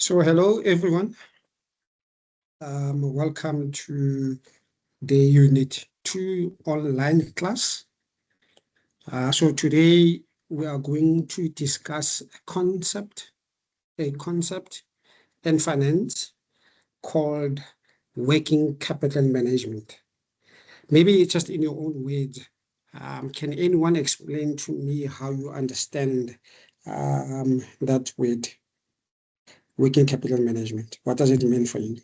So hello everyone, welcome to the Unit 2 online class. So today we are going to discuss a concept in finance called working capital management. Maybe just in your own words, can anyone explain to me how you understand that word, working capital management? What does it mean for you?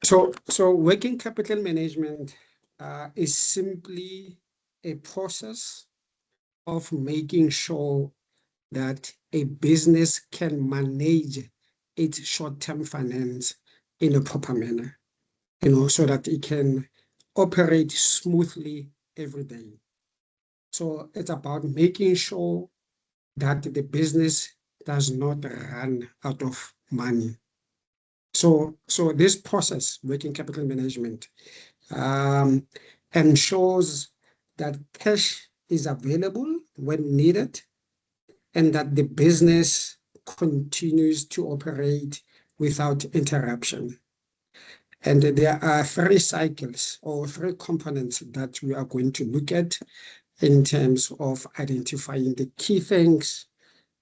So working capital management is simply a process of making sure that a business can manage its short-term finance in a proper manner, so that it can operate smoothly every day. So it's about making sure that the business does not run out of money. So this process, working capital management, ensures that cash is available when needed and that the business continues to operate without interruption. And there are three cycles or three components that we are going to look at in terms of identifying the key things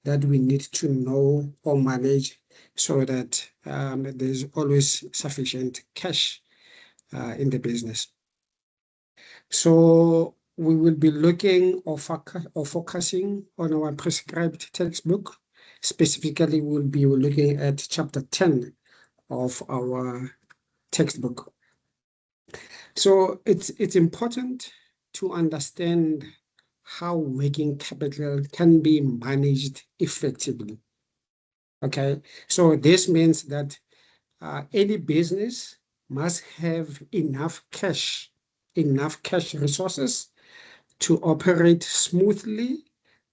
that we need to know or manage so that there's always sufficient cash in the business. So we will be looking or focusing on our prescribed textbook. Specifically, we'll be looking at chapter 10 of our textbook. So it's important to understand how working capital can be managed effectively. Okay, so this means that any business must have enough cash resources to operate smoothly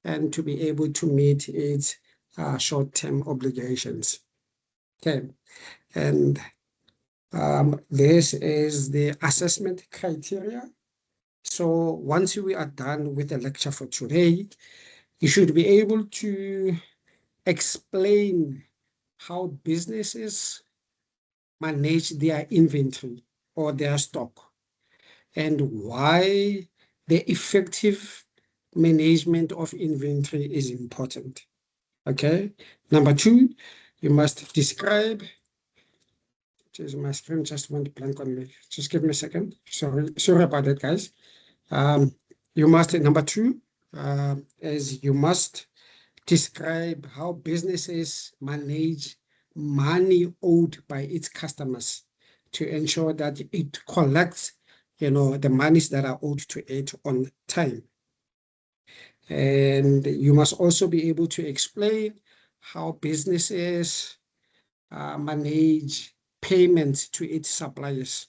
and to be able to meet its short-term obligations. Okay, and this is the assessment criteria. So once we are done with the lecture for today, you should be able to explain how businesses manage their inventory or their stock, and why the effective management of inventory is important. Okay. Number two, you must describe. Geez, my screen just went blank on me. Just give me a second. Sorry about that, guys. Number two is you must describe how businesses manage money owed by its customers to ensure that it collects, the monies that are owed to it on time. And you must also be able to explain how businesses manage payments to its suppliers.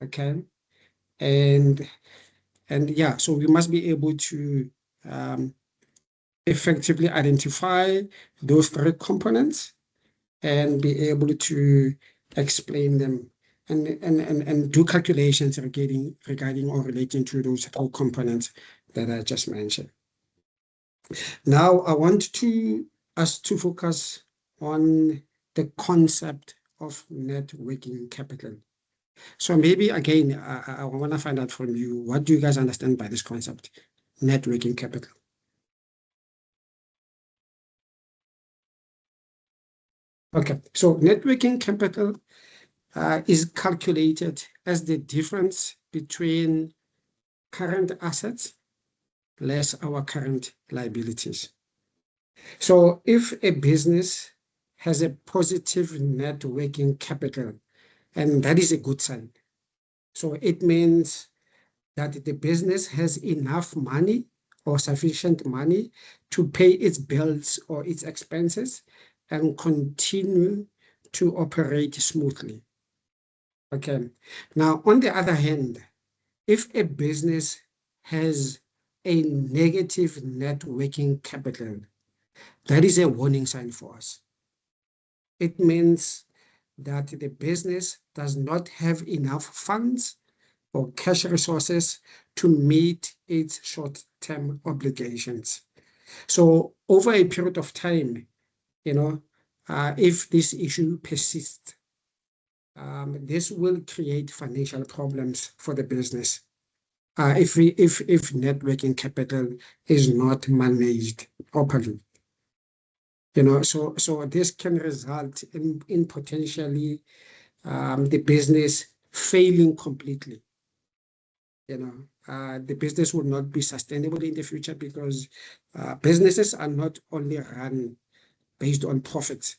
Okay, and yeah, so we must be able to effectively identify those three components and be able to explain them and do calculations regarding or relating to those three components that I just mentioned. Now, I want us to focus on the concept of net working capital. So maybe again, I want to find out from you, what do you guys understand by this concept, net working capital? Okay, so net working capital is calculated as the difference between current assets less our current liabilities. So if a business has a positive net working capital, and that is a good sign. So it means that the business has enough money or sufficient money to pay its bills or its expenses and continue to operate smoothly. Okay. Now, on the other hand, if a business has a negative net working capital, that is a warning sign for us. It means that the business does not have enough funds or cash resources to meet its short-term obligations. So over a period of time, if this issue persists, this will create financial problems for the business. If net working capital is not managed properly, so this can result in potentially the business failing completely. The business will not be sustainable in the future because businesses are not only run based on profits.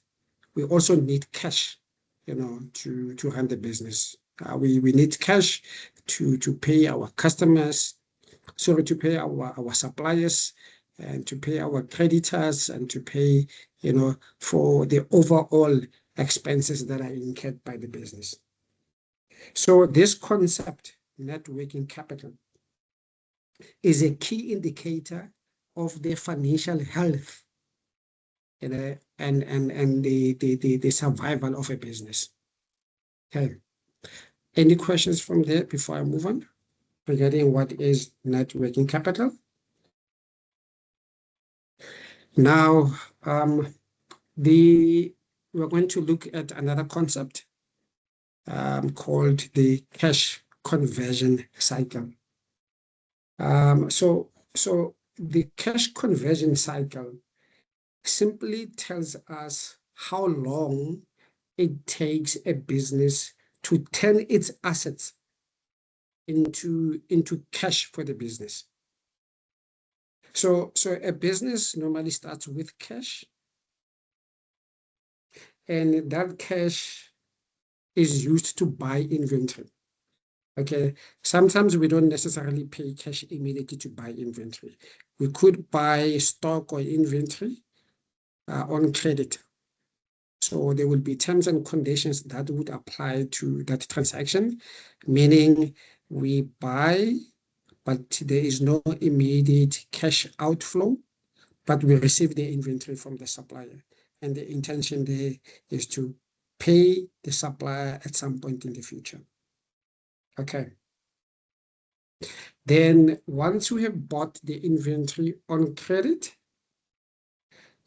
We also need cash, to run the business. We need cash to pay our customers, sorry, to pay our suppliers, and to pay our creditors, and to pay, for the overall expenses that are incurred by the business. So this concept, net working capital, is a key indicator of the financial health, and the survival of a business. Okay. Any questions from there before I move on regarding what is net working capital? Now, we're going to look at another concept called the cash conversion cycle. So the cash conversion cycle simply tells us how long it takes a business to turn its assets into cash for the business. So a business normally starts with cash, and that cash is used to buy inventory. Okay, sometimes we don't necessarily pay cash immediately to buy inventory. We could buy stock or inventory on credit. So there will be terms and conditions that would apply to that transaction, meaning we buy, but there is no immediate cash outflow, but we receive the inventory from the supplier. And the intention there is to pay the supplier at some point in the future. Okay. Then once we have bought the inventory on credit,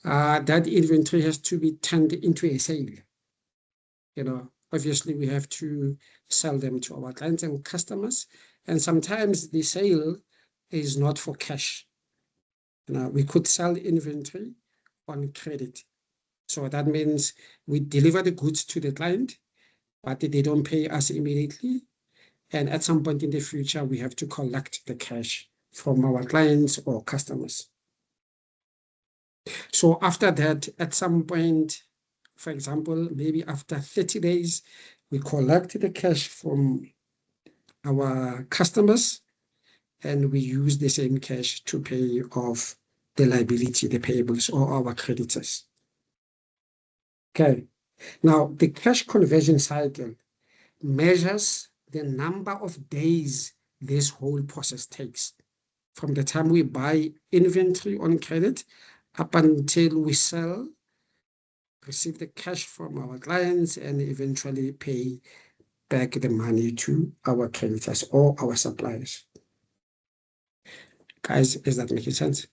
that inventory has to be turned into a sale. Obviously we have to sell them to our clients and customers, and sometimes the sale is not for cash. We could sell inventory on credit. So that means we deliver the goods to the client, but they don't pay us immediately. And at some point in the future, we have to collect the cash from our clients or customers. So after that, at some point, for example, maybe after 30 days, we collect the cash from our customers, and we use the same cash to pay off the liability, the payables, or our creditors. Okay. Now, the cash conversion cycle measures the number of days this whole process takes, from the time we buy inventory on credit up until we sell, receive the cash from our clients, and eventually pay back the money to our creditors or our suppliers. Guys, is that making sense?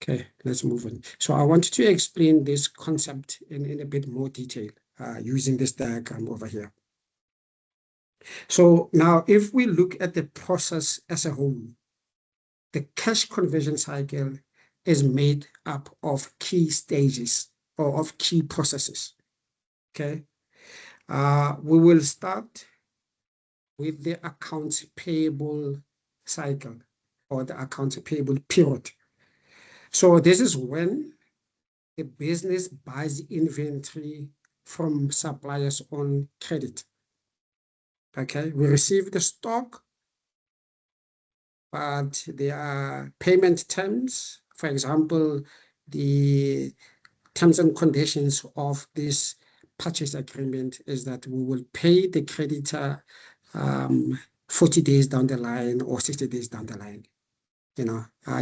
Okay, let's move on. So I wanted to explain this concept in a bit more detail using this diagram over here. So now if we look at the process as a whole, the cash conversion cycle is made up of key stages or of key processes. Okay, we will start with the accounts payable cycle, or the accounts payable period. So this is when the business buys inventory from suppliers on credit. Okay, we receive the stock, but there are payment terms. For example, the terms and conditions of this purchase agreement is that we will pay the creditor 40 days down the line or 60 days down the line,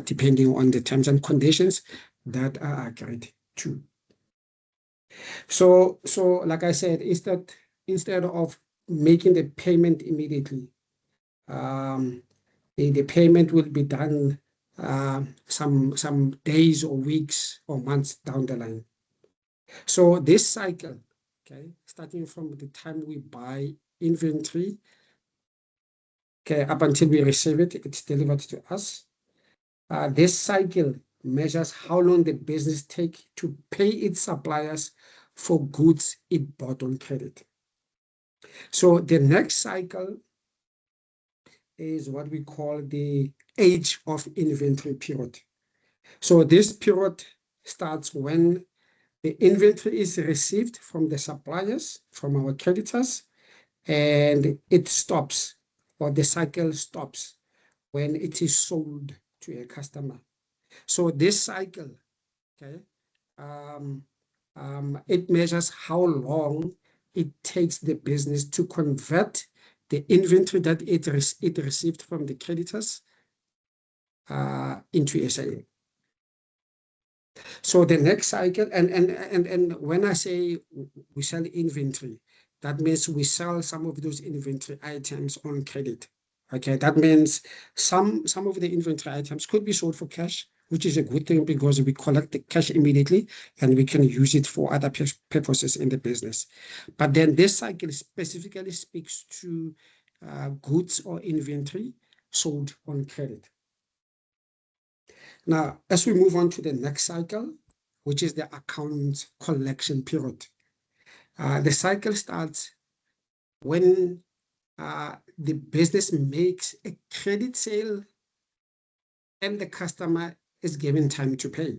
depending on the terms and conditions that are agreed to. So like I said, is that instead of making the payment immediately, the payment will be done some days or weeks or months down the line. So this cycle, okay, starting from the time we buy inventory, okay, up until we receive it, it's delivered to us. This cycle measures how long the business take to pay its suppliers for goods it bought on credit. So the next cycle is what we call the age of inventory period. So this period starts when the inventory is received from the suppliers, from our creditors, and it stops, or the cycle stops when it is sold to a customer. So this cycle, okay, it measures how long it takes the business to convert the inventory that it received from the creditors into a sale. So the next cycle, and when I say we sell inventory, that means we sell some of those inventory items on credit. Okay, that means some of the inventory items could be sold for cash, which is a good thing because we collect the cash immediately and we can use it for other purposes in the business. But then this cycle specifically speaks to goods or inventory sold on credit. Now, as we move on to the next cycle, which is the account collection period, the cycle starts when the business makes a credit sale and the customer is given time to pay.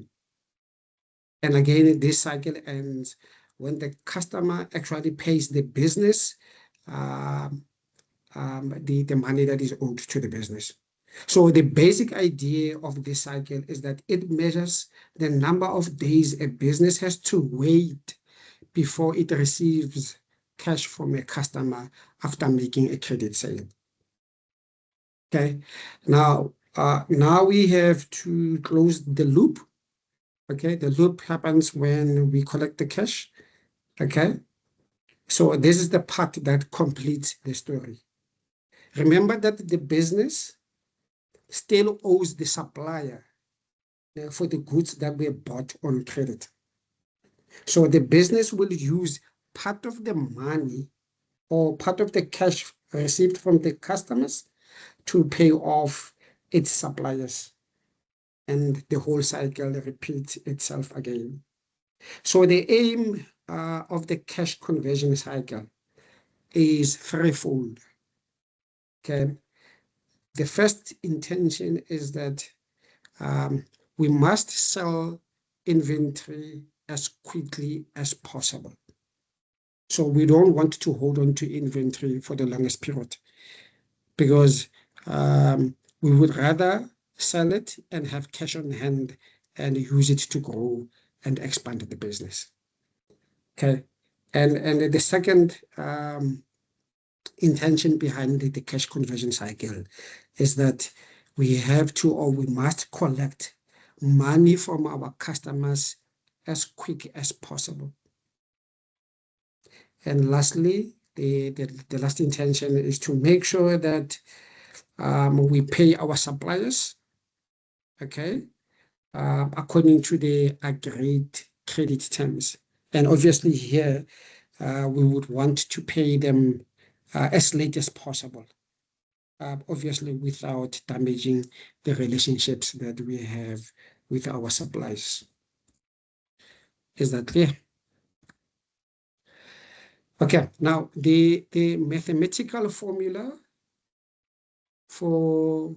And again, this cycle ends when the customer actually pays the business the money that is owed to the business. So the basic idea of this cycle is that it measures the number of days a business has to wait before it receives cash from a customer after making a credit sale. Okay, now we have to close the loop. Okay, the loop happens when we collect the cash. Okay, so this is the part that completes the story. Remember that the business still owes the supplier for the goods that were bought on credit. So the business will use part of the money or part of the cash received from the customers to pay off its suppliers. And the whole cycle repeats itself again. So the aim of the cash conversion cycle is threefold. Okay. The first intention is that we must sell inventory as quickly as possible. So we don't want to hold on to inventory for the longest period because we would rather sell it and have cash on hand and use it to grow and expand the business. Okay. And the second intention behind the cash conversion cycle is that we have to, or we must collect money from our customers as quick as possible. And lastly, the last intention is to make sure that we pay our suppliers, okay, according to the agreed credit terms. And obviously here, we would want to pay them as late as possible, obviously without damaging the relationships that we have with our suppliers. Is that clear? Okay, now the mathematical formula for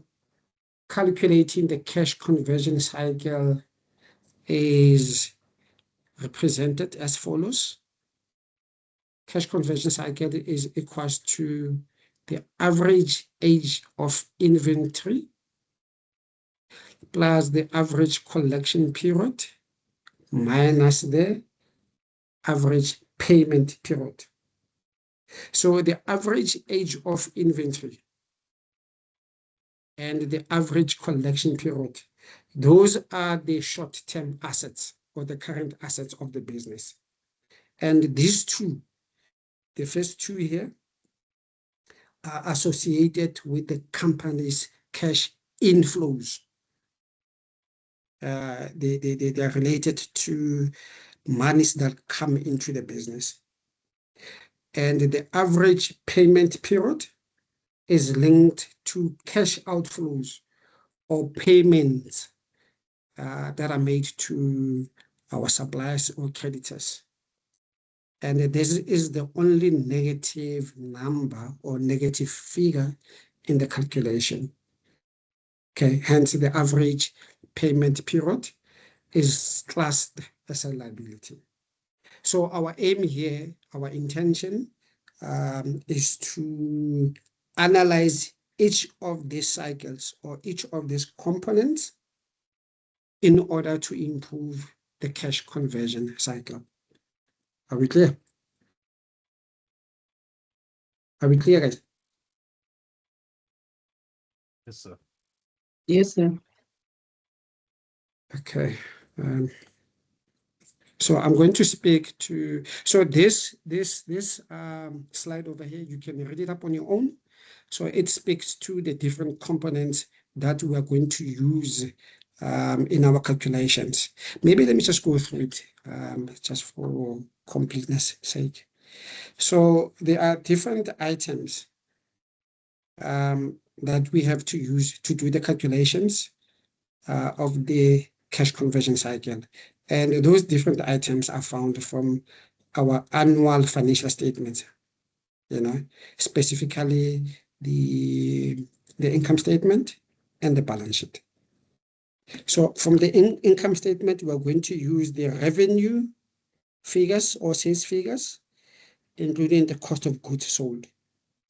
calculating the cash conversion cycle is represented as follows. Cash conversion cycle is equals to the average age of inventory plus the average collection period minus the average payment period. So the average age of inventory and the average collection period, those are the short-term assets or the current assets of the business. And these two, the first two here, are associated with the company's cash inflows. They are related to monies that come into the business. And the average payment period is linked to cash outflows or payments that are made to our suppliers or creditors. And this is the only negative number or negative figure in the calculation. Okay, hence the average payment period is classed as a liability. So our aim here, our intention is to analyze each of these cycles or each of these components in order to improve the cash conversion cycle. Are we clear? Are we clear, guys? Yes, sir. Yes, sir. Okay. So I'm going to speak to, so this slide over here, you can read it up on your own. So it speaks to the different components that we are going to use in our calculations. Maybe let me just go through it just for completeness sake. So there are different items that we have to use to do the calculations of the cash conversion cycle. And those different items are found from our annual financial statements, specifically the income statement and the balance sheet. So from the income statement, we are going to use the revenue figures or sales figures, including the cost of goods sold.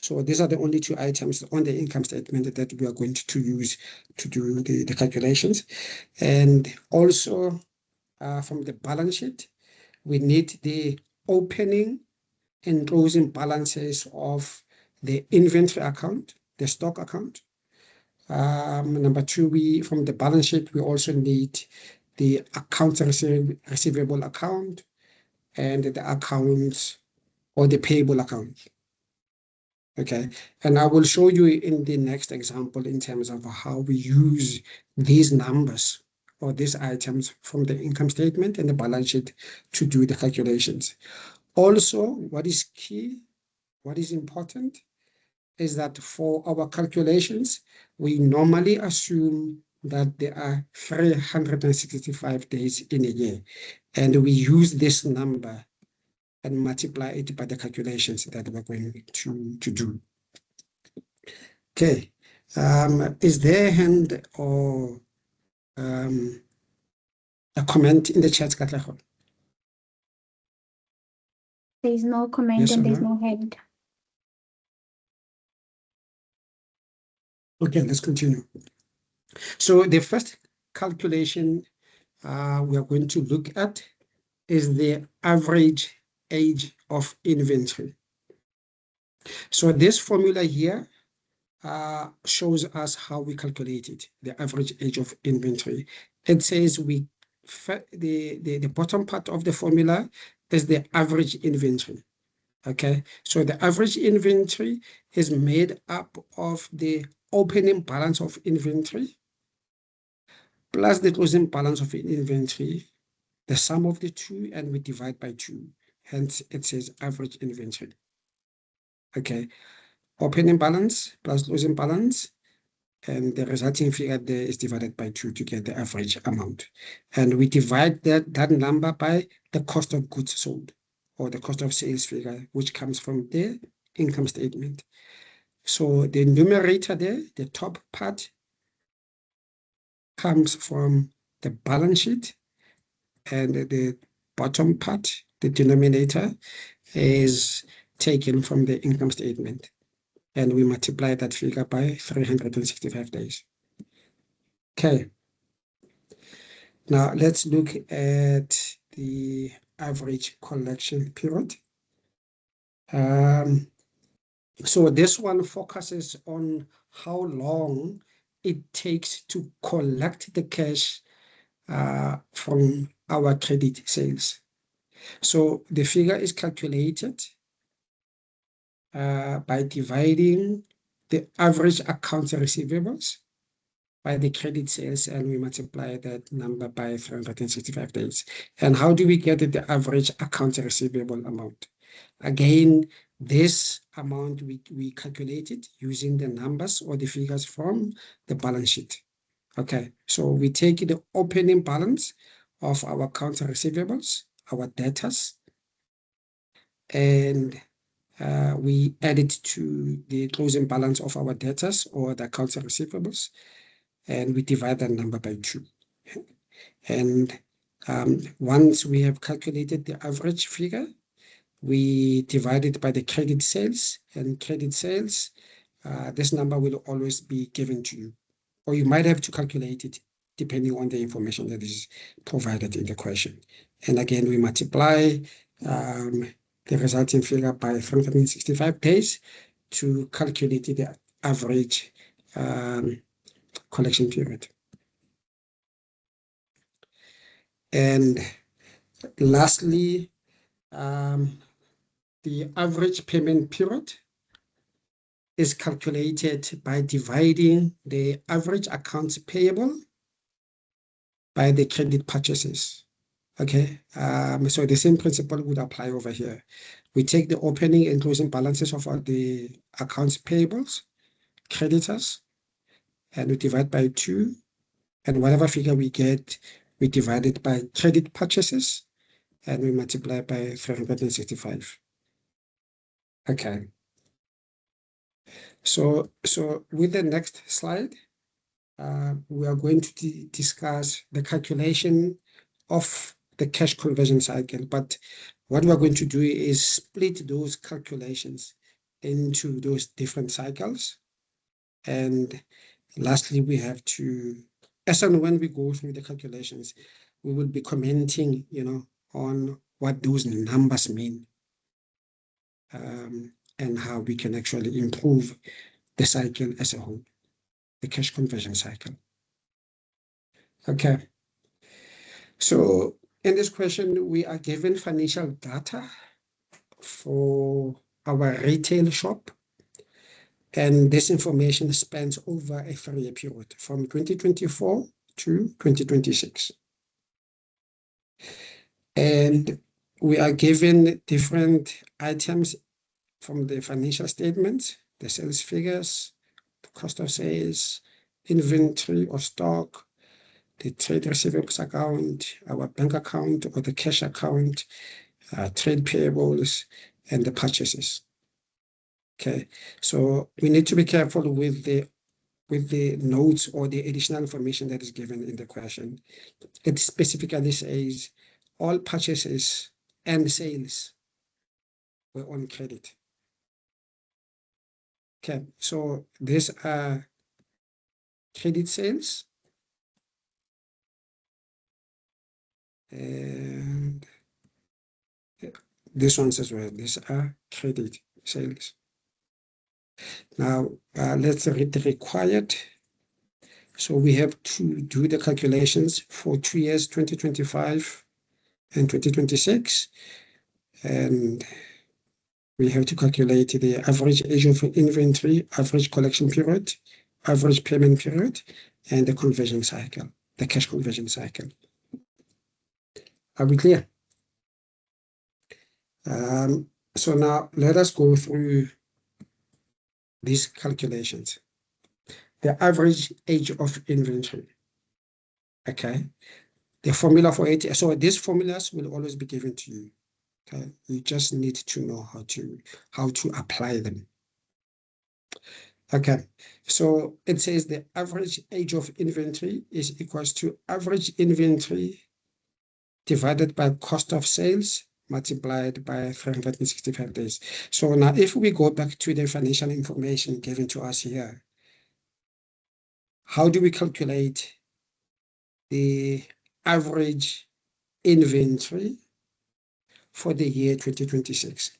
So these are the only two items on the income statement that we are going to use to do the calculations. And also from the balance sheet, we need the opening and closing balances of the inventory account, the stock account. Number two, from the balance sheet, we also need the accounts receivable account and the accounts or the payable account. Okay, and I will show you in the next example in terms of how we use these numbers or these items from the income statement and the balance sheet to do the calculations. Also, what is key, what is important, is that for our calculations, we normally assume that there are 365 days in a year, and we use this number and multiply it by the calculations that we're going to do. Okay, is there a hand or a comment in the chat, Katlego? There's no comment Yes or and there's no? no hand. Okay, let's continue. So the first calculation we are going to look at is the average age of inventory. So this formula here shows us how we calculate it, the average age of inventory. It says the bottom part of the formula is the average inventory. Okay, so the average inventory is made up of the opening balance of inventory plus the closing balance of inventory, the sum of the two, and we divide by 2. Hence, it says average inventory. Okay, opening balance plus closing balance, and the resulting figure there is divided by 2 to get the average amount. And we divide that number by the cost of goods sold, or the cost of sales figure, which comes from the income statement. So the numerator there, the top part, comes from the balance sheet, and the bottom part, the denominator, is taken from the income statement. And we multiply that figure by 365 days. Okay. Now let's look at the average collection period. So this one focuses on how long it takes to collect the cash from our credit sales. So the figure is calculated by dividing the average accounts receivables by the credit sales, and we multiply that number by 365 days. And how do we get the average accounts receivable amount? Again, this amount we calculated using the numbers or the figures from the balance sheet. Okay, so we take the opening balance of our accounts receivables, our debtors, and we add it to the closing balance of our debtors or the accounts receivables, and we divide that number by 2. And once we have calculated the average figure, we divide it by the credit sales, and credit sales, this number will always be given to you, or you might have to calculate it depending on the information that is provided in the question. And again, we multiply the resulting figure by 365 days to calculate the average collection period. And lastly, the average payment period is calculated by dividing the average accounts payable by the credit purchases. Okay, so the same principle would apply over here. We take the opening and closing balances of all the accounts payables, creditors, and we divide by 2, and whatever figure we get, we divide it by credit purchases, and we multiply by 365. Okay. So with the next slide, we are going to discuss the calculation of the cash conversion cycle. But what we're going to do is split those calculations into those different cycles. And lastly, we have to, as and when we go through the calculations, we will be commenting, on what those numbers mean, and how we can actually improve the cycle as a whole, the cash conversion cycle. Okay. So in this question, we are given financial data for our retail shop. And this information spans over a 3-year period from 2024 to 2026. And we are given different items from the financial statements, the sales figures, the cost of sales, inventory or stock, the trade receivables account, our bank account or the cash account, trade payables, and the purchases. Okay, so we need to be careful with the notes or the additional information that is given in the question. It specifically says all purchases and sales were on credit. Okay, so these are credit sales, and this ones as well. These are credit sales. Now, let's read the required. So we have to do the calculations for 2 years, 2025 and 2026. And we have to calculate the average age of inventory, average collection period, average payment period, and the conversion cycle, the cash conversion cycle. Are we clear? So now let us go through these calculations. The average age of inventory. Okay. The formula for it. So these formulas will always be given to you. Okay. You just need to know how to apply them. Okay. So it says the average age of inventory is equals to average inventory divided by cost of sales multiplied by 365 days. So now if we go back to the financial information given to us here, how do we calculate the average inventory for the year 2026?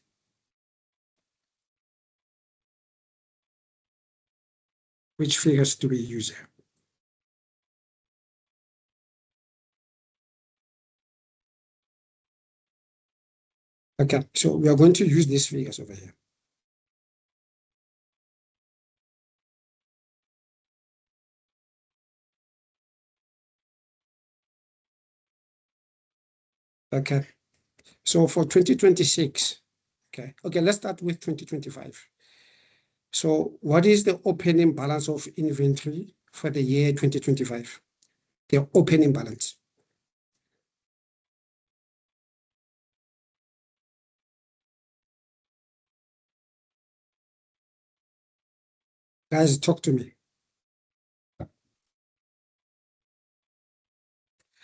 Which figures do we use here? Okay, so we are going to use these figures over here. Okay. So for 2026, okay, let's start with 2025. So what is the opening balance of inventory for the year 2025? The opening balance. Guys, talk to me.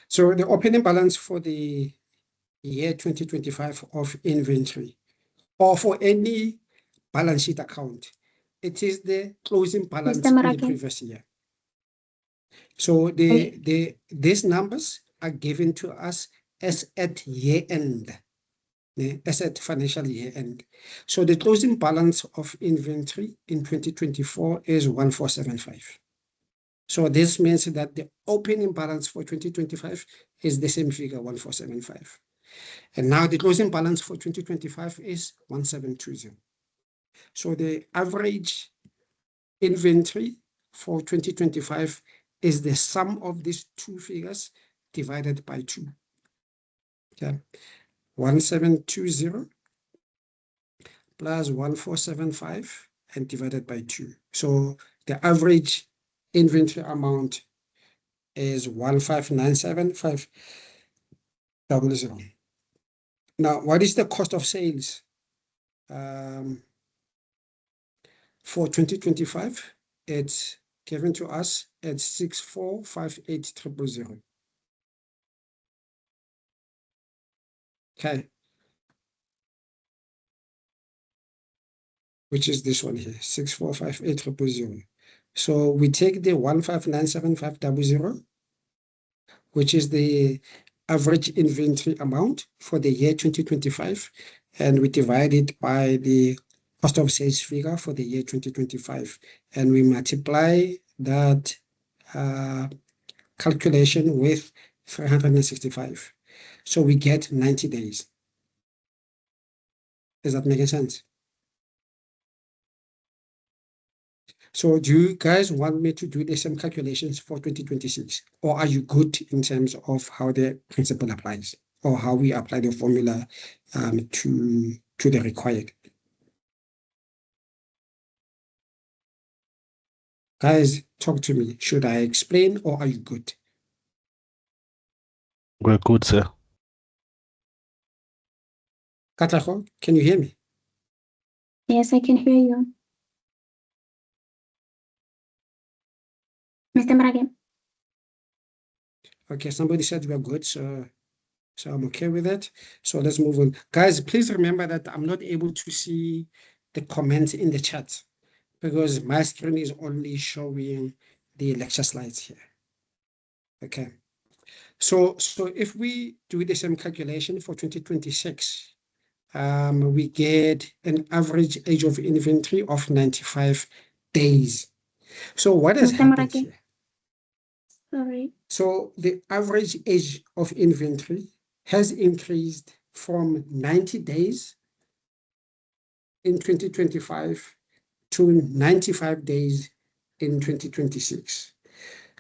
So the opening balance for the year 2025 of inventory, or for any balance sheet account, it is the closing balance Mr. in the Marake. previous year. So these numbers are given to us as at year end, as at financial year end. So the closing balance of inventory in 2024 is 1475. So this means that the opening balance for 2025 is the same figure, 1475. And now the closing balance for 2025 is 1720. So the average inventory for 2025 is the sum of these two figures divided by 2. Okay. 1720 plus 1475 and divided by 2. So the average inventory amount is 1597500. Now, what is the cost of sales for 2025? It's given to us at 6458000. Okay, which is this one here, 6458000. So we take the 1597500, which is the average inventory amount for the year 2025, and we divide it by the cost of sales figure for the year 2025, and we multiply that calculation with 365. So we get 90 days. Is that making sense? So do you guys want me to do the same calculations for 2026? Or are you good in terms of how the principle applies, or how we apply the formula to the required? Guys, talk to me. Should I explain, or are you good? We're good, sir. Katlego, can you hear me? Yes, I can hear you. Mr. Marake. Okay, somebody said we're good, so I'm okay with that. So let's move on. Guys, please remember that I'm not able to see the comments in the chat because my screen is only showing the lecture slides here. Okay. So if we do the same calculation for 2026, we get an average age of inventory of 95 days. So what has Mr. happened Marake. here? Sorry. So the average age of inventory has increased from 90 days in 2025 to 95 days in 2026.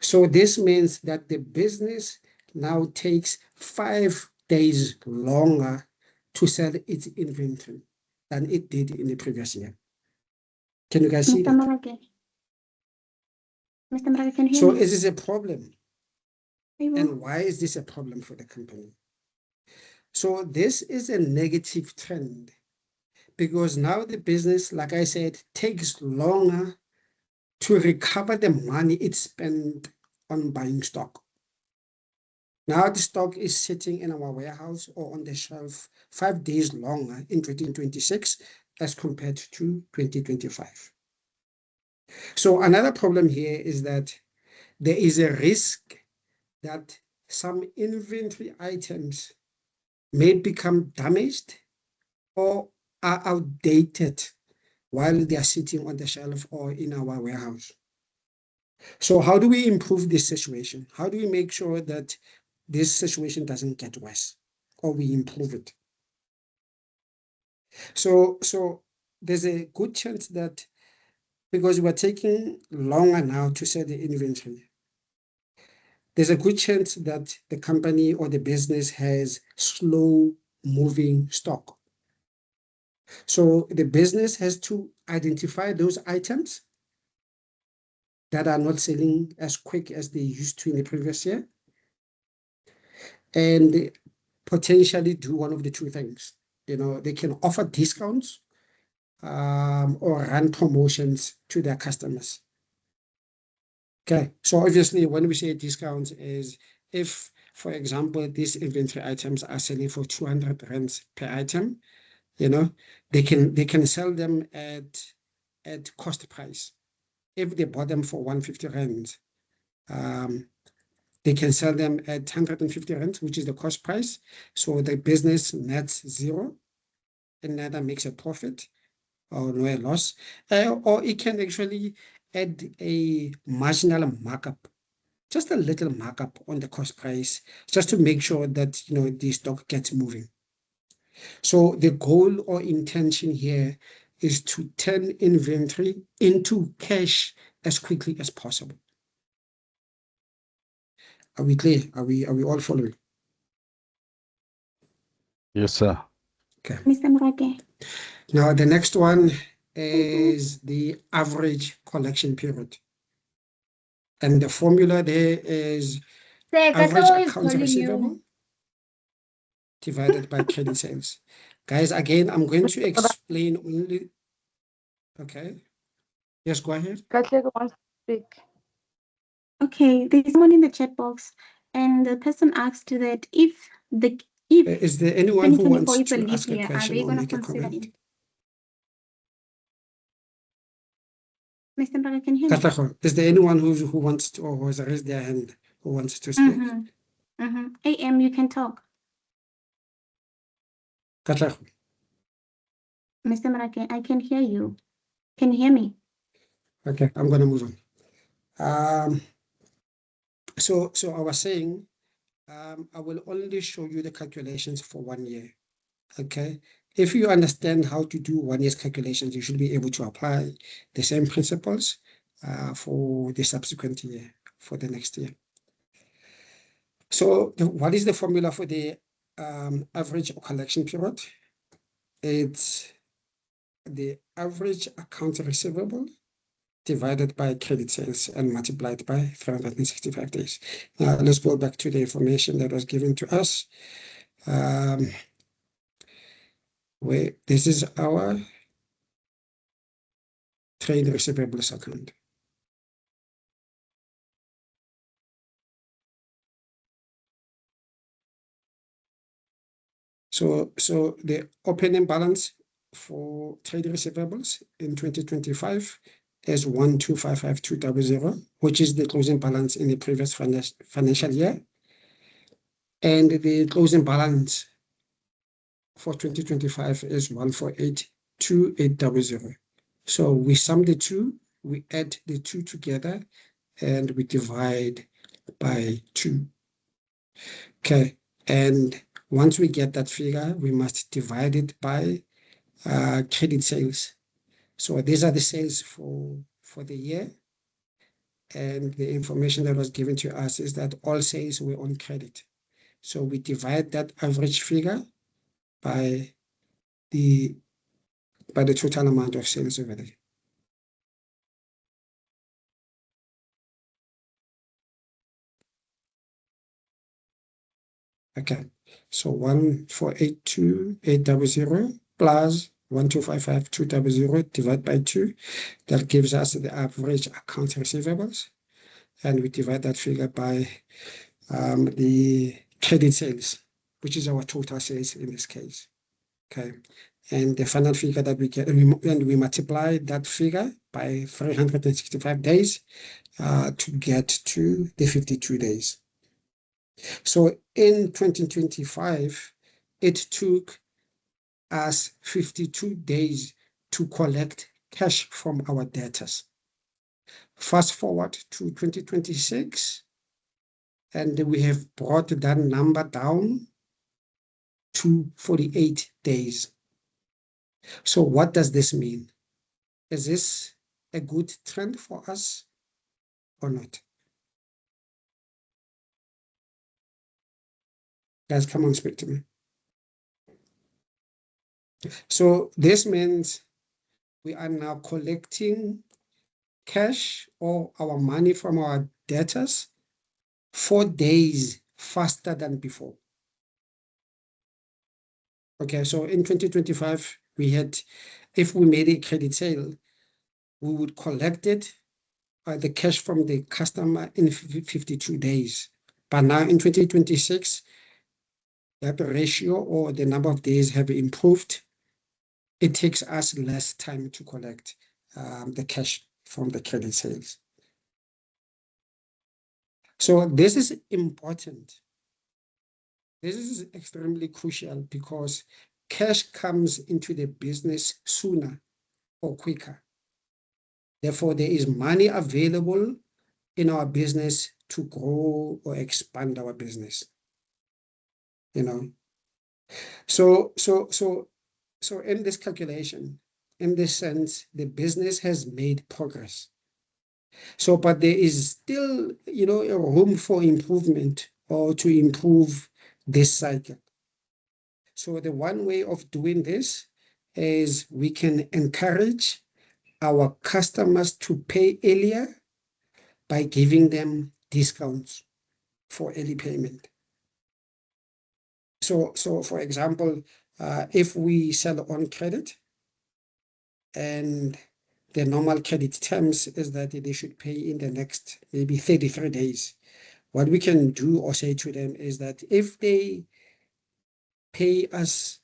So this means that the business now takes 5 days longer to sell its inventory than it did in the previous year. Can you guys see Mr. that? Marake. Mr. Marake, can you hear So me? is this a problem? I will. And why is this a problem for the company? So this is a negative trend because now the business, like I said, takes longer to recover the money it spent on buying stock. Now the stock is sitting in our warehouse or on the shelf 5 days longer in 2026 as compared to 2025. So another problem here is that there is a risk that some inventory items may become damaged or are outdated while they are sitting on the shelf or in our warehouse. So how do we improve this situation? How do we make sure that this situation doesn't get worse or we improve it? So there's a good chance that because we're taking longer now to sell the inventory, there's a good chance that the company or the business has slow moving stock. So the business has to identify those items that are not selling as quick as they used to in the previous year, and potentially do one of the two things. They can offer discounts or run promotions to their customers. Okay, so obviously when we say discounts is if, for example, these inventory items are selling for 200 rands per item, they can sell them at cost price. If they bought them for 150 rands, they can sell them at 150 rands, which is the cost price. So the business nets zero and neither makes a profit or no loss, or it can actually add a marginal markup, just a little markup on the cost price, just to make sure that the stock gets moving. So the goal or intention here is to turn inventory into cash as quickly as possible. Are we clear? Are we all following? Yes, sir. Okay. Mr. Mrake. Now the next one is the average collection period. And the formula there is average accounts receivable divided by credit sales. Guys, again, I'm going to explain only. Okay. Yes, go ahead. Katlego wants to speak. Okay, there's someone in the chat box, and the person asked that if Is there anyone who 2024 wants is a to leap ask a year, are question they or going to make a consider comment? it? Mr. Mrake, can you hear me? Katlego, is there anyone who wants to, or has raised their hand, who wants to speak? AM, you can talk. Katlego. Mr. Mrake, I can hear you. Can you hear me? Okay, I'm going to move on. So I was saying, I will only show you the calculations for 1 year. Okay. If you understand how to do 1 year's calculations, you should be able to apply the same principles for the subsequent year, for the next year. So what is the formula for the average collection period? It's the average account receivable divided by credit sales and multiplied by 365 days. Now let's go back to the information that was given to us. Where this is our trade receivables account. So the opening balance for trade receivables in 2025 is 1255200, which is the closing balance in the previous financial year. And the closing balance for 2025 is 1482800. So we sum the two, we add the two together, and we divide by 2. Okay, and once we get that figure, we must divide it by credit sales. So these are the sales for the year. And the information that was given to us is that all sales were on credit. So we divide that average figure by the total amount of sales over there. Okay, so 1482800 plus 1255200 divided by 2. That gives us the average account receivables. And we divide that figure by the credit sales, which is our total sales in this case. Okay, and the final figure that we get, and we multiply that figure by 365 days to get to the 52 days. So in 2025, it took us 52 days to collect cash from our debtors. Fast forward to 2026, and we have brought that number down to 48 days. So what does this mean? Is this a good trend for us or not? Guys, come on, speak to me. So this means we are now collecting cash or our money from our debtors 4 days faster than before. Okay, so in 2025, we had, if we made a credit sale, we would collect it, the cash from the customer in 52 days. But now in 2026, that ratio or the number of days have improved. It takes us less time to collect the cash from the credit sales. So this is important. This is extremely crucial because cash comes into the business sooner or quicker. Therefore, there is money available in our business to grow or expand our business. You know, so in this calculation, in this sense, the business has made progress. So, but there is still, a room for improvement or to improve this cycle. So the one way of doing this is we can encourage our customers to pay earlier by giving them discounts for early payment. So for example, if we sell on credit and the normal credit terms is that they should pay in the next maybe 33 days. What we can do or say to them is that if they pay us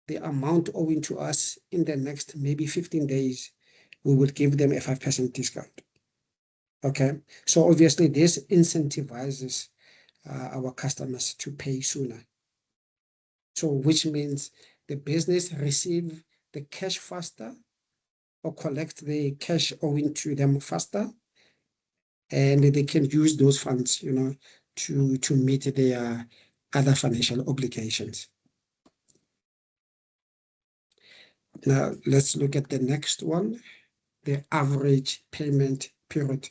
the amount owing to us in the next maybe 15 days, we will give them a 5% discount. Okay, so obviously this incentivizes our customers to pay sooner. So which means the business receive the cash faster or collect the cash owing to them faster, and they can use those funds, to meet their other financial obligations. Now, let's look at the next one, the average payment period.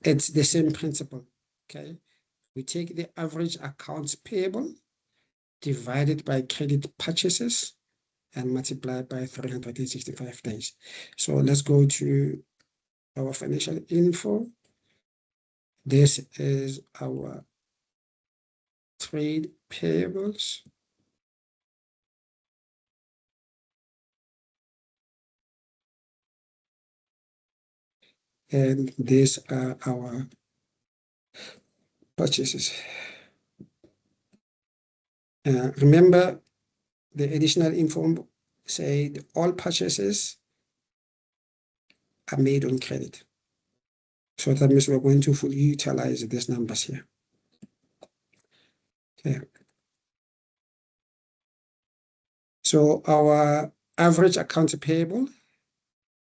It's the same principle, okay? We take the average accounts payable divided by credit purchases and multiply by 365 days. So let's go to our financial info. This is our trade payables. And these are our purchases. Remember, the additional info said all purchases are made on credit. So that means we're going to fully utilize these numbers here. Okay. So our average accounts payable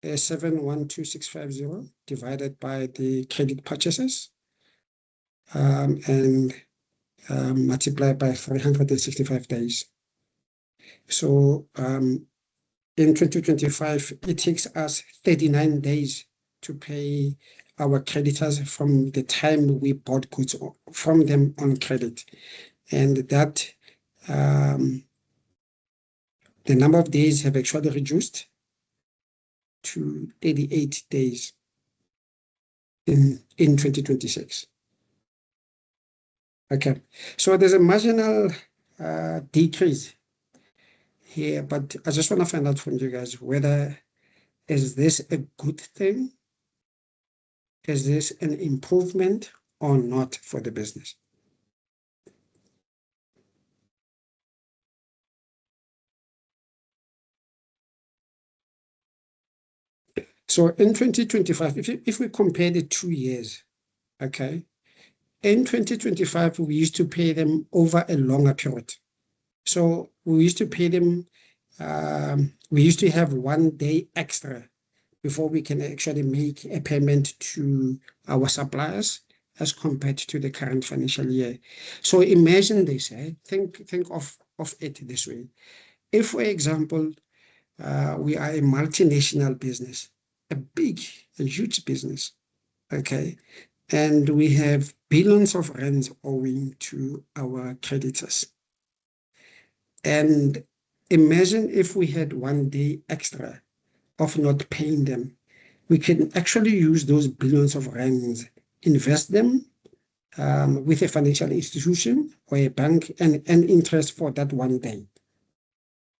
is 712650 divided by the credit purchases and multiplied by 365 days. So in 2025, it takes us 39 days to pay our creditors from the time we bought goods from them on credit. And that the number of days have actually reduced to 88 days in 2026. Okay, so there's a marginal decrease here, but I just want to find out from you guys whether is this a good thing? Is this an improvement or not for the business? So in 2025, if we compare the 2 years, okay, in 2025, we used to pay them over a longer period. So we used to pay them, we used to have 1 day extra before we can actually make a payment to our suppliers as compared to the current financial year. So imagine this, think of it this way. If, for example, we are a multinational business, a huge business, okay, and we have billions of rands owing to our creditors. And imagine if we had 1 day extra of not paying them. We can actually use those billions of rands, invest them with a financial institution or a bank, and interest for that 1 day.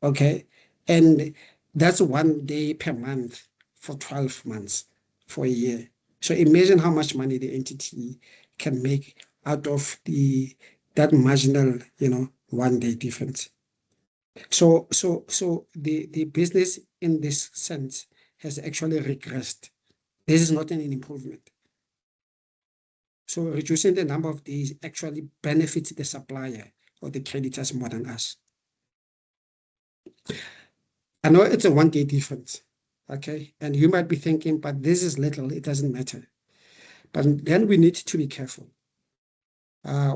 Okay. And that's 1 day per month for 12 months for a year. So imagine how much money the entity can make out of that marginal, 1 day difference. So the business in this sense has actually regressed. This is not an improvement. So reducing the number of days actually benefits the supplier or the creditors more than us. I know it's a 1 day difference, okay? And you might be thinking, but this is little, it doesn't matter. But then we need to be careful.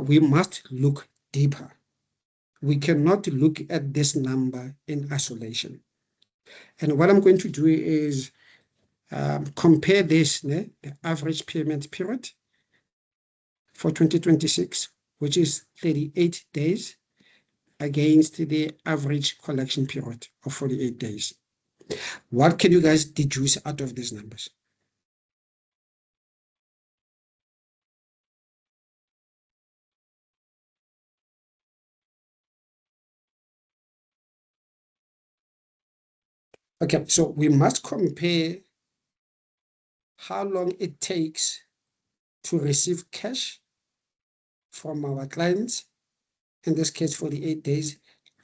We must look deeper. We cannot look at this number in isolation. And what I'm going to do is compare this, the average payment period for 2026, which is 38 days, against the average collection period of 48 days. What can you guys deduce out of these numbers? Okay, so we must compare how long it takes to receive cash from our clients, in this case 48 days,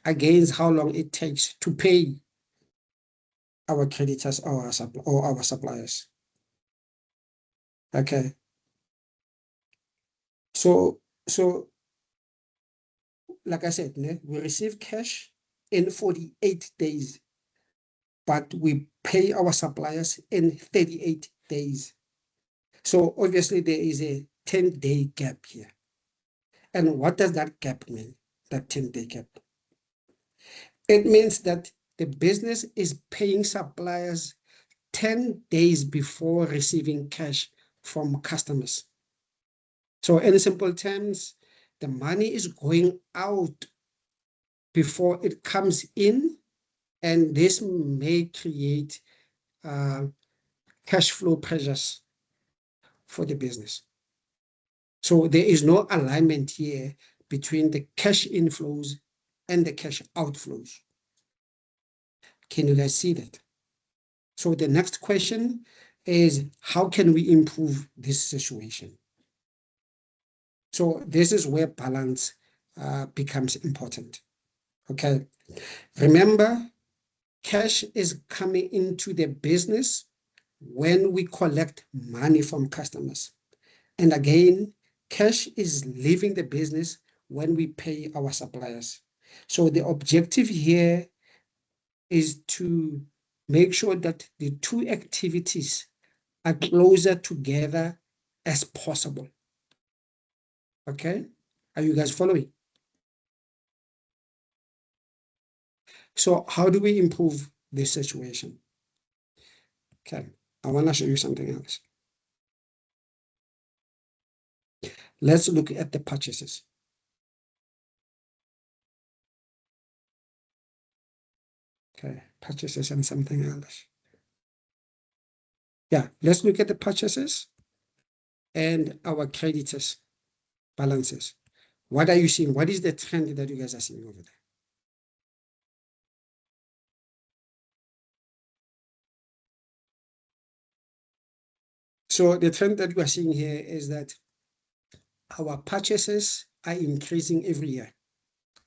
against how long it takes to pay our creditors or our suppliers. Okay. So like I said, we receive cash in 48 days, but we pay our suppliers in 38 days. So obviously there is a 10-day gap here. And what does that gap mean, that 10-day gap? It means that the business is paying suppliers 10 days before receiving cash from customers. So in simple terms, the money is going out before it comes in, and this may create cash flow pressures for the business. So there is no alignment here between the cash inflows and the cash outflows. Can you guys see that? So the next question is, how can we improve this situation? So this is where balance becomes important. Okay. Remember, cash is coming into the business when we collect money from customers. And again, cash is leaving the business when we pay our suppliers. So the objective here is to make sure that the two activities are closer together as possible. Okay? Are you guys following? So how do we improve this situation? Okay, I want to show you something else. Let's look at the purchases. Okay, purchases and something else. Yeah, let's look at the purchases and our creditors balances. What are you seeing? What is the trend that you guys are seeing over there? So the trend that we are seeing here is that our purchases are increasing every year.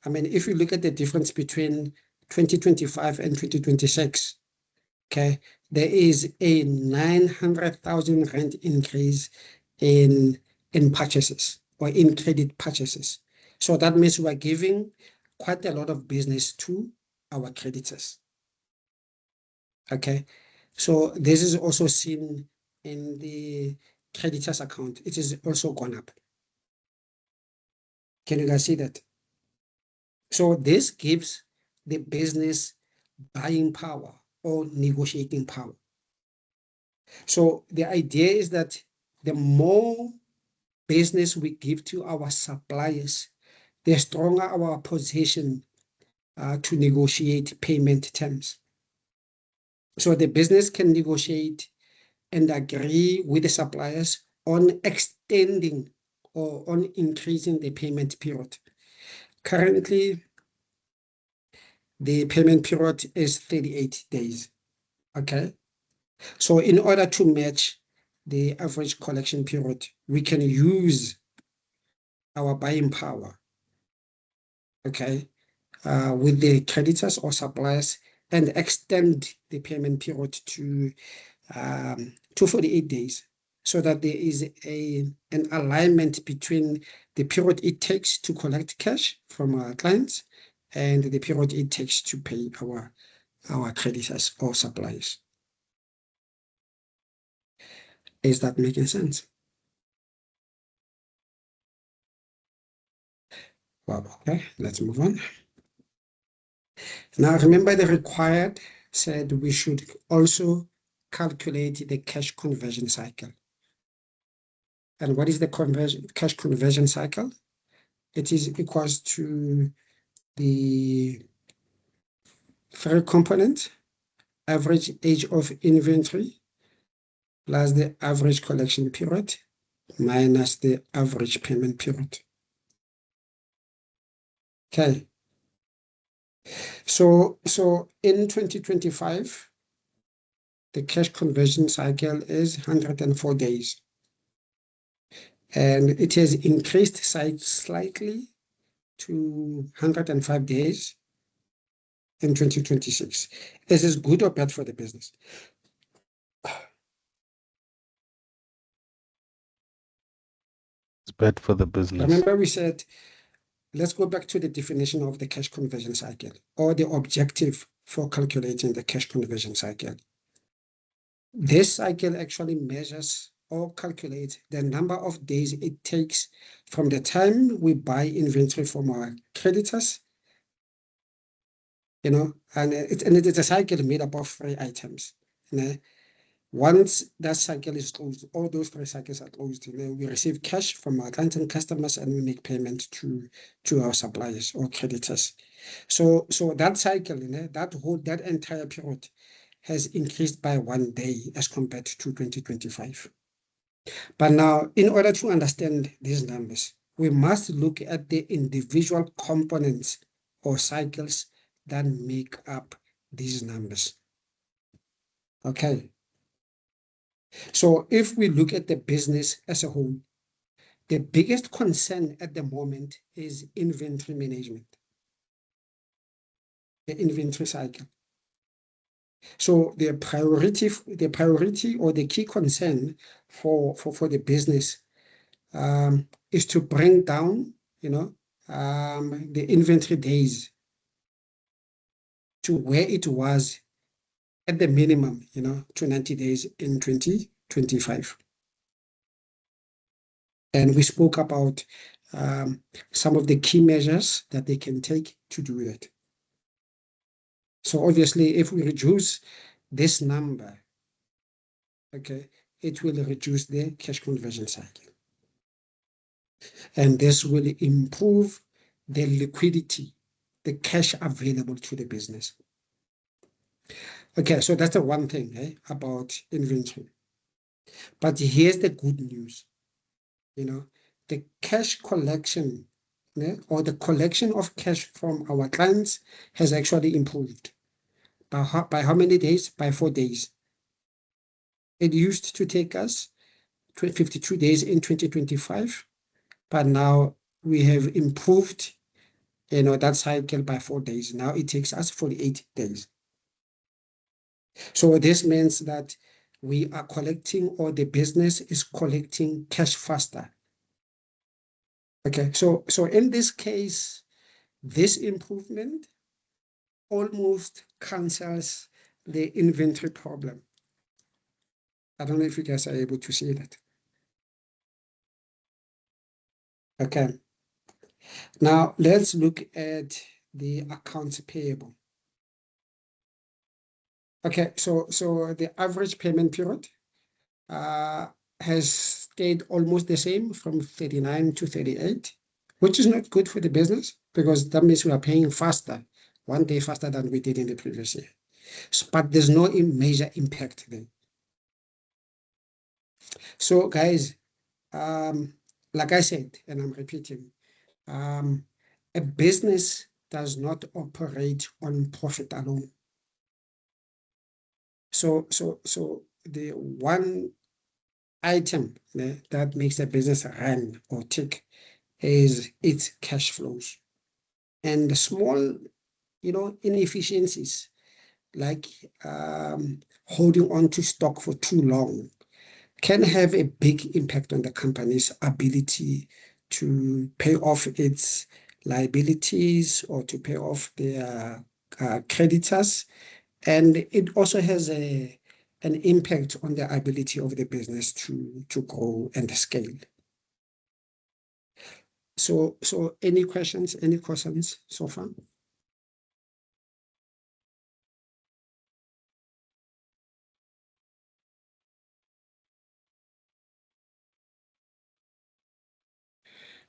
I mean, if you look at the difference between 2025 and 2026, okay, there is a 900,000 rand increase in purchases or in credit purchases. So that means we are giving quite a lot of business to our creditors. Okay, so this is also seen in the creditors account. It is also gone up. Can you guys see that? So this gives the business buying power or negotiating power. So the idea is that the more business we give to our suppliers, the stronger our position to negotiate payment terms. So the business can negotiate and agree with the suppliers on extending or on increasing the payment period. Currently, the payment period is 38 days. Okay. So in order to match the average collection period, we can use our buying power, okay, with the creditors or suppliers and extend the payment period to 48 days, so that there is an alignment between the period it takes to collect cash from our clients and the period it takes to pay our creditors or suppliers. Is that making sense? Well, okay, let's move on. Now, remember the required said we should also calculate the cash conversion cycle. And what is the cash conversion cycle? It is equals to the three component, average age of inventory, plus the average collection period, minus the average payment period. Okay. So in 2025, the cash conversion cycle is 104 days. And it has increased slightly to 105 days in 2026. Is this good or bad for the business? It's bad for the business. Remember we said, let's go back to the definition of the cash conversion cycle, or the objective for calculating the cash conversion cycle. This cycle actually measures or calculates the number of days it takes from the time we buy inventory from our creditors, and it is a cycle made up of 3 items. Once that cycle is closed, all those 3 cycles are closed, we receive cash from our clients and customers, and we make payment to our suppliers or creditors. So that cycle, that entire period has increased by 1 day as compared to 2025. But now, in order to understand these numbers, we must look at the individual components or cycles that make up these numbers. Okay. So if we look at the business as a whole, the biggest concern at the moment is inventory management, the inventory cycle. So the priority or the key concern for the business is to bring down, the inventory days to where it was at the minimum, to 90 days in 2025. And we spoke about some of the key measures that they can take to do that. So obviously, if we reduce this number, okay, it will reduce the cash conversion cycle. And this will improve the liquidity, the cash available to the business. Okay, so that's the one thing about inventory. But here's the good news. The cash collection, or the collection of cash from our clients has actually improved. By how many days? By 4 days. It used to take us 52 days in 2025, but now we have improved, that cycle by 4 days. Now it takes us 48 days. So this means that we are collecting, or the business is collecting cash faster. Okay, so in this case, this improvement almost cancels the inventory problem. I don't know if you guys are able to see that. Okay. Now let's look at the accounts payable. Okay, so the average payment period has stayed almost the same from 39 to 38, which is not good for the business because that means we are paying faster, 1 day faster than we did in the previous year. But there's no major impact there. So guys, like I said, and I'm repeating, a business does not operate on profit alone. So the one item that makes a business run or tick is its cash flows. And the small, inefficiencies like holding on to stock for too long can have a big impact on the company's ability to pay off its liabilities or to pay off their creditors. And it also has an impact on the ability of the business to grow and scale. So any questions so far?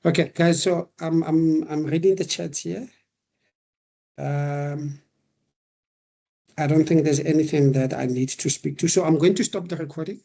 Okay, guys, so I'm reading the chat here. I don't think there's anything that I need to speak to. So I'm going to stop the recording.